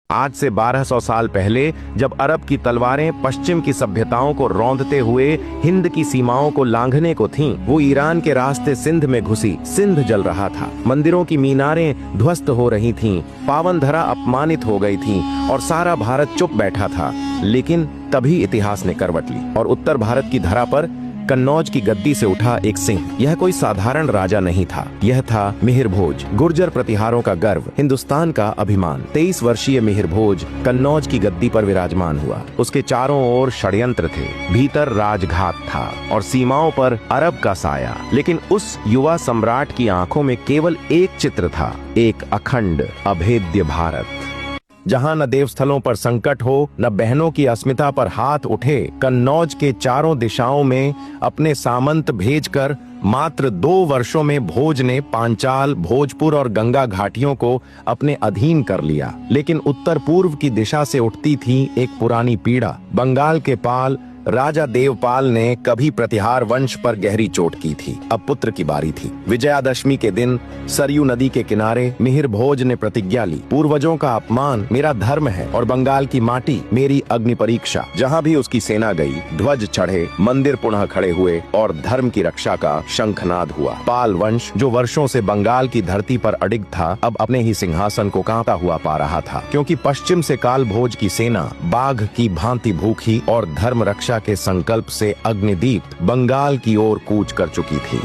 आज से 1200 साल पहले जब अरब की तलवारें पश्चिम की सभ्यताओं को रौंदते हुए हिंद की सीमाओं को लांघने को थीं, वो ईरान के रास्ते सिंध में घुसी। सिंध जल रहा था, मंदिरों की मीनारें ध्वस्त हो रही थीं, पावन धरा अपमानित हो गई थी और सारा भारत चुप बैठा था। लेकिन तभी इतिहास ने करवट ली और उत्तर भारत की धरा पर कन्नौज की गद्दी से उठा एक सिंह। यह कोई साधारण राजा नहीं था, यह था मिहिर भोज, गुर्जर प्रतिहारों का गर्व, हिंदुस्तान का अभिमान। 23 वर्षीय मिहिर भोज कन्नौज की गद्दी पर विराजमान हुआ। उसके चारों ओर षड्यंत्र थे, भीतर राजघात था और सीमाओं पर अरब का साया। लेकिन उस युवा सम्राट की आंखों में केवल एक चित्र था, एक अखंड अभेद्य भारत, जहां न देवस्थलों पर संकट हो, न बहनों की अस्मिता पर हाथ उठे। कन्नौज के चारों दिशाओं में अपने सामंत भेजकर मात्र 2 वर्षों में भोज ने पांचाल, भोजपुर और गंगा घाटियों को अपने अधीन कर लिया। लेकिन उत्तर पूर्व की दिशा से उठती थी एक पुरानी पीड़ा। बंगाल के पाल राजा देवपाल ने कभी प्रतिहार वंश पर गहरी चोट की थी। अब पुत्र की बारी थी। विजयादशमी के दिन सरयू नदी के किनारे मिहिर भोज ने प्रतिज्ञा ली, पूर्वजों का अपमान मेरा धर्म है और बंगाल की माटी मेरी अग्नि परीक्षा। जहां भी उसकी सेना गई, ध्वज चढ़े, मंदिर पुनः खड़े हुए और धर्म की रक्षा का शंखनाद हुआ। पाल वंश जो वर्षों से बंगाल की धरती पर अडिग था, अब अपने ही सिंहासन को कांपता हुआ पा रहा था, क्योंकि पश्चिम से काल भोज की सेना बाघ की भांति भूखी और धर्म रक्षा के संकल्प से अग्निदीप्त बंगाल की ओर कूच कर चुकी थी।